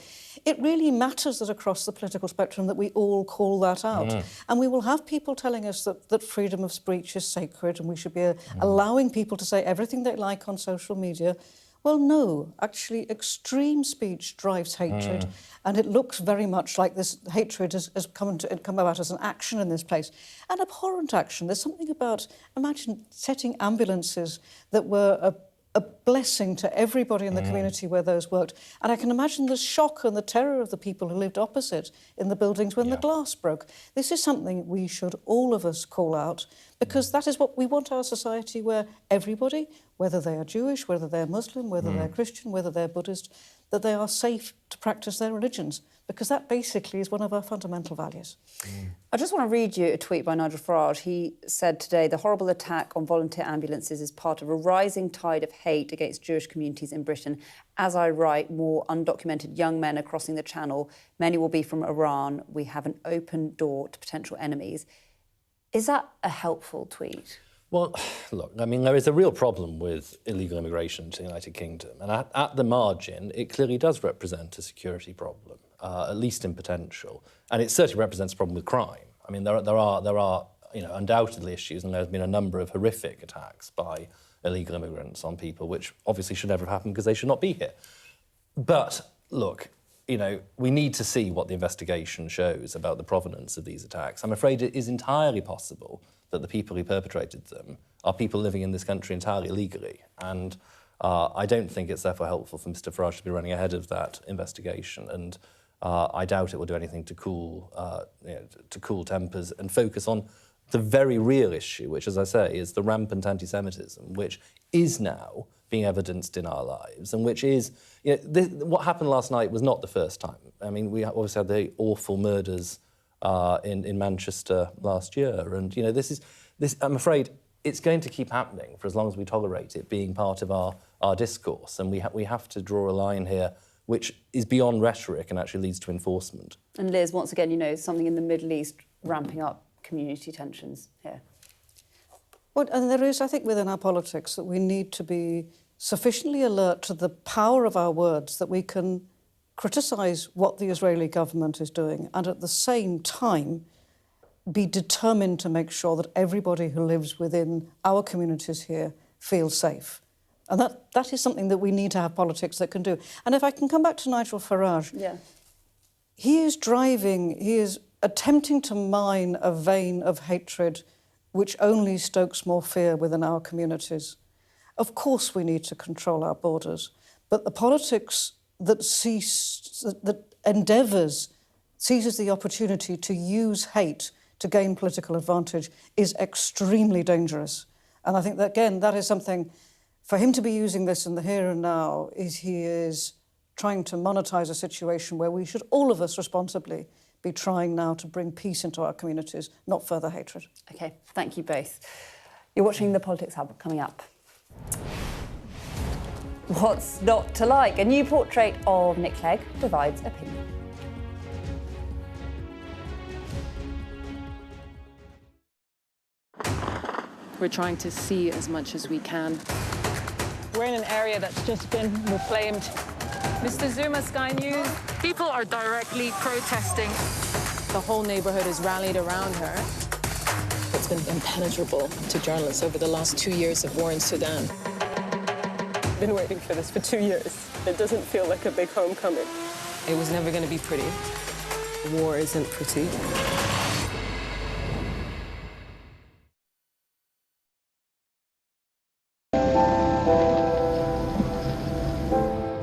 it really matters that across the political spectrum that we all call that out. And we will have people telling us that freedom of speech is sacred and we should be allowing people to say everything they like on social media. Well, no, actually extreme speech drives hatred and it looks very much like this hatred has come about as an action in this place. An abhorrent action. There's something about, imagine setting ambulances that were a blessing to everybody in the community where those worked. And I can imagine the shock and the terror of the people who lived opposite in the buildings when the glass broke. This is something we should, all of us, call out, because that is what we want our society where everybody, whether they are Jewish, whether they're Muslim, whether they're Christian, whether they're Buddhist, that they are safe to practice their religions, because that basically is one of our fundamental values. I just want to read you a tweet by Nigel Farage. He said today, the horrible attack on volunteer ambulances is part of a rising tide of hate against Jewish communities in Britain. As I write, more undocumented young men are crossing the channel. Many will be from Iran. We have an open door to potential enemies. Is that a helpful tweet? Well, look, I mean, there is a real problem with illegal immigration to the United Kingdom. And at the margin, it clearly does represent a security problem, at least in potential. And it certainly represents a problem with crime. I mean, there are undoubtedly issues, and there's been a number of horrific attacks by illegal immigrants on people, which obviously should never have happened because they should not be here. But, look, we need to see what the investigation shows about the provenance of these attacks. I'm afraid it is entirely possible that the people who perpetrated them are people living in this country entirely illegally. And I don't think it's therefore helpful for Mr Farage to be running ahead of that investigation. And I doubt it will do anything to cool tempers and focus on the very real issue, which, as I say, is the rampant anti-Semitism, which is now being evidenced in our lives, and which is, what happened last night was not the first time. I mean, we obviously had the awful murders in Manchester last year, and this. I'm afraid it's going to keep happening for as long as we tolerate it being part of our discourse, and we have to draw a line here which is beyond rhetoric and actually leads to enforcement. And Liz, once again, something in the Middle East ramping up community tensions here. Well, and there is, I think, within our politics that we need to be sufficiently alert to the power of our words that we can criticise what the Israeli government is doing and at the same time be determined to make sure that everybody who lives within our communities here feels safe. And that is something that we need to have politics that can do. And if I can come back to Nigel Farage, he is attempting to mine a vein of hatred which only stokes more fear within our communities. Of course we need to control our borders, but the politics that seizes the opportunity to use hate to gain political advantage is extremely dangerous. And I think that, again, that is something, for him to be using this in the here and now, he is trying to monetize a situation where we should, all of us responsibly, be trying now to bring peace into our communities, not further hatred. OK, thank you both. You're watching The Politics Hub. Coming up. What's not to like? A new portrait of Nick Clegg divides opinion. We're trying to see as much as we can. We're in an area that's just been reclaimed. Mr. Zuma, Sky News. People are directly protesting. The whole neighborhood is rallied around her. It's been impenetrable to journalists over the last 2 years of war in Sudan. I've been waiting for this for 2 years. It doesn't feel like a big homecoming. It was never going to be pretty. War isn't pretty.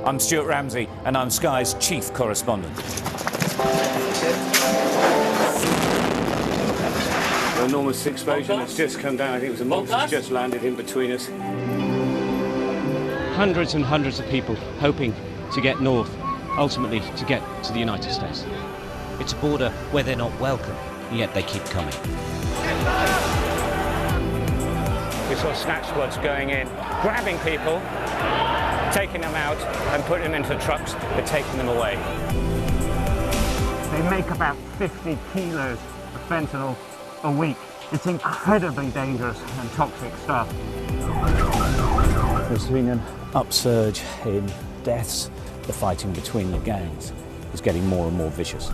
I'm Stuart Ramsey, and I'm Sky's chief correspondent. An enormous explosion has just come down. I think it was a monster just landed in between us. Hundreds and hundreds of people hoping to get north, ultimately to get to the United States. It's a border where they're not welcome, yet they keep coming. We saw snatch squads going in, grabbing people, taking them out and putting them into trucks and taking them away. They make about 50 kilos of fentanyl a week. It's incredibly dangerous and toxic stuff. There's been an upsurge in deaths. The fighting between the gangs is getting more and more vicious.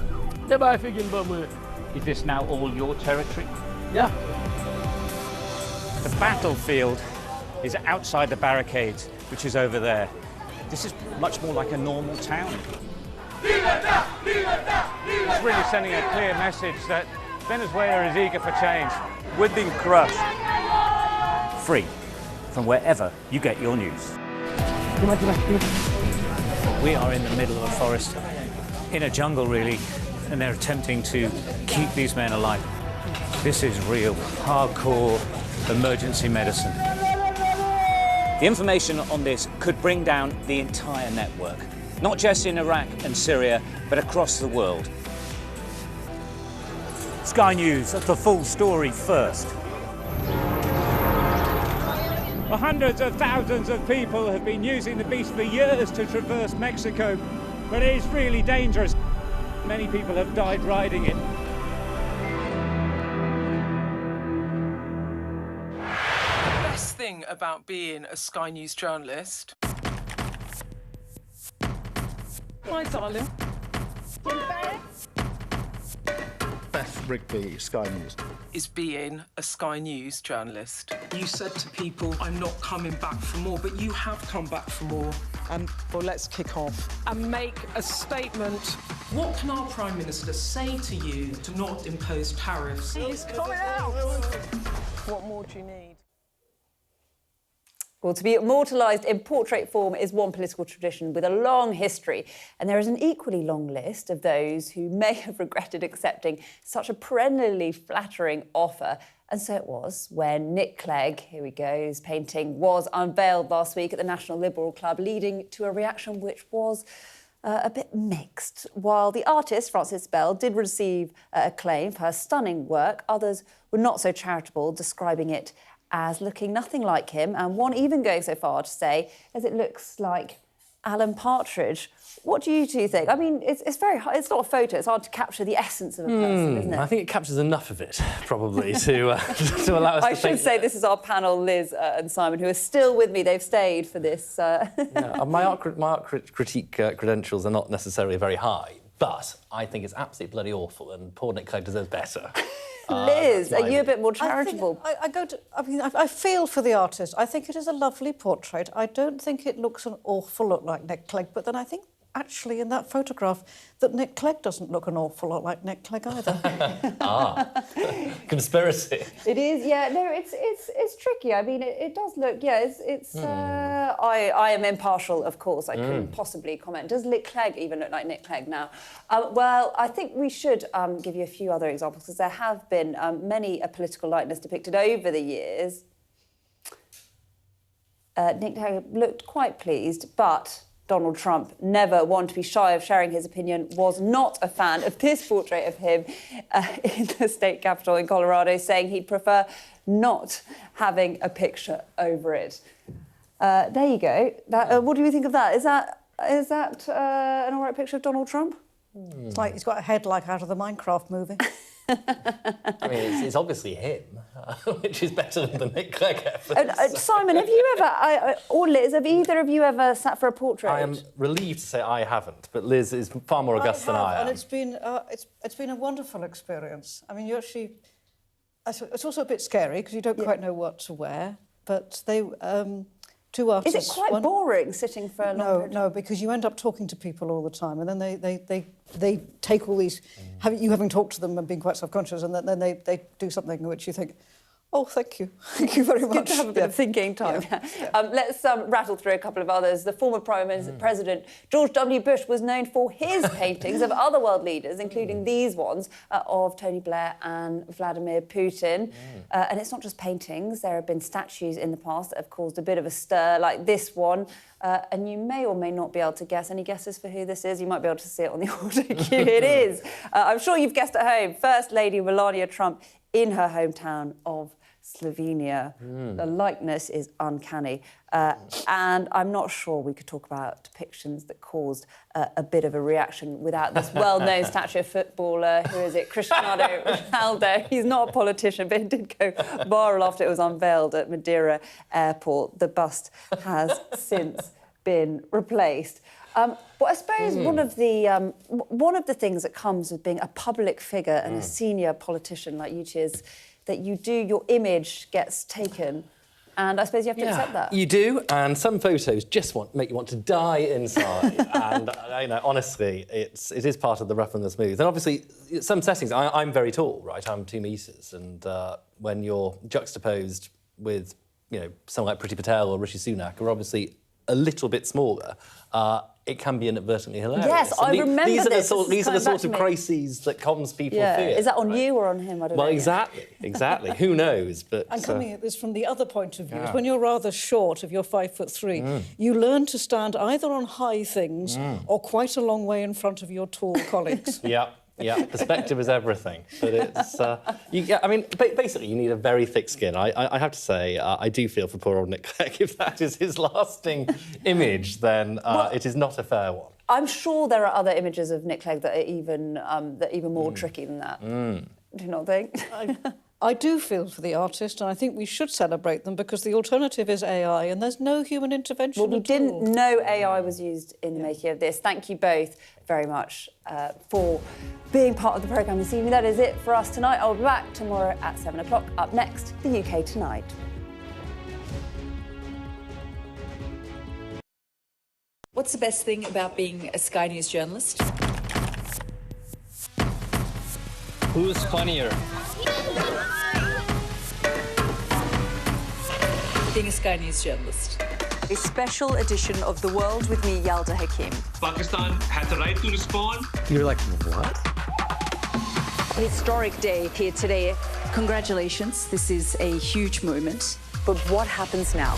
Is this now all your territory? Yeah. The battlefield is outside the barricades, which is over there. This is much more like a normal town. It's really sending a clear message that Venezuela is eager for change. We're being crushed. Free from wherever you get your news. We are in the middle of a forest, in a jungle really, and they're attempting to keep these men alive. This is real, hardcore emergency medicine. The information on this could bring down the entire network, not just in Iraq and Syria, but across the world. Sky News, the full story first. Well, hundreds of thousands of people have been using the beast for years to traverse Mexico, but it is really dangerous. Many people have died riding it. The best thing about being a Sky News journalist... Hi, darling. Beth Rigby, Sky News. ...is being a Sky News journalist. You said to people, I'm not coming back for more, but you have come back for more. Well, let's kick off. And make a statement. What can our Prime Minister say to you to not impose tariffs? He's coming out! What more do you need? Well, to be immortalised in portrait form is one political tradition with a long history, and there is an equally long list of those who may have regretted accepting such a perennially flattering offer. And so it was when Nick Clegg, here we go, his painting was unveiled last week at the National Liberal Club, leading to a reaction which was a bit mixed. While the artist, Frances Bell, did receive acclaim for her stunning work, others were not so charitable, describing it as looking nothing like him, and one even going so far to say, as it looks like Alan Partridge. What do you two think? I mean, it's very hard. It's not a photo. It's hard to capture the essence of a person, isn't it? I think it captures enough of it, probably, to allow us to I should say this is our panel, Liz and Simon, who are still with me. They've stayed for this. Yeah, my art critique credentials are not necessarily very high, but I think it's absolutely bloody awful, and poor Nick Clegg deserves better. Liz, are you a bit more charitable? I feel for the artist. I think it is a lovely portrait. I don't think it looks an awful lot like Nick Clegg, but then I think actually in that photograph that Nick Clegg doesn't look an awful lot like Nick Clegg either. Conspiracy. It is, yeah. No, it's tricky. I mean, it does look, yeah. I am impartial, of course. I couldn't possibly comment. Does Nick Clegg even look like Nick Clegg now? Well, I think we should give you a few other examples, because there have been many a political likeness depicted over the years. Nick Clegg looked quite pleased, but Donald Trump, never one to be shy of sharing his opinion, was not a fan of this portrait of him in the state capitol in Colorado, saying he'd prefer not having a picture over it. There you go. What do you think of that? Is that an all right picture of Donald Trump? It's like he's got a head like out of the Minecraft movie. I mean, it's obviously him, which is better than the Nick Clegg effort. Simon, have you ever, or Liz, have either of you ever sat for a portrait? I am relieved to say I haven't, but Liz is far more august than I am. And it's been a wonderful experience. I mean, you actually, it's also a bit scary because you don't quite know what to wear. But they, two artists. Is it quite boring sitting for a long period? No, because you end up talking to people all the time, and then they take all these, you having talked to them and being quite self-conscious, and then they do something which you think, oh, thank you very much. It's good to have a bit of thinking time. Yeah. Let's rattle through a couple of others. The former President George W. Bush was known for his paintings of other world leaders, including these ones of Tony Blair and Vladimir Putin. And it's not just paintings. There have been statues in the past that have caused a bit of a stir, like this one. And you may or may not be able to guess. Any guesses for who this is? You might be able to see it on the audio cue. It is. I'm sure you've guessed at home. First Lady Melania Trump in her hometown of Slovenia. The likeness is uncanny. And I'm not sure we could talk about depictions that caused a bit of a reaction without this well-known statue footballer, who is it, Cristiano Ronaldo. He's not a politician, but it did go viral after it was unveiled at Madeira Airport. The bust has since been replaced. But I suppose one of the things that comes with being a public figure and a senior politician like you is that your image gets taken, and I suppose you have to accept that. You do, and some photos just make you want to die inside. And honestly, it is part of the rough and the smooth. And obviously, some settings, I'm very tall, right? I'm 2 metres, and when you're juxtaposed with, someone like Priti Patel or Rishi Sunak, are obviously a little bit smaller, it can be inadvertently hilarious. Yes, I remember this. These are the sort of crises that comms people fear. Is that on you or on him? I don't know. Well, exactly. Who knows? But and coming at this from the other point of view, when you're rather short, if you're 5'3", you learn to stand either on high things or quite a long way in front of your tall colleagues. Yeah, perspective is everything. But it's, basically, you need a very thick skin. I have to say, I do feel for poor old Nick Clegg. If that is his lasting image, then it is not a fair one. I'm sure there are other images of Nick Clegg that are even more tricky than that. Do you not think? I do feel for the artist, and I think we should celebrate them, because the alternative is AI, and there's no human intervention Well, we didn't know AI was used in the making of this. Thank you both very much for being part of the programme this evening. That is it for us tonight. I'll be back tomorrow at 7 o'clock. Up next, the UK Tonight. What's the best thing about being a Sky News journalist? Who's funnier? Being a Sky News journalist. A special edition of The World with me, Yalda Hakim. Pakistan had the right to respond. You're like, what? A historic day here today. Congratulations, this is a huge moment. But what happens now?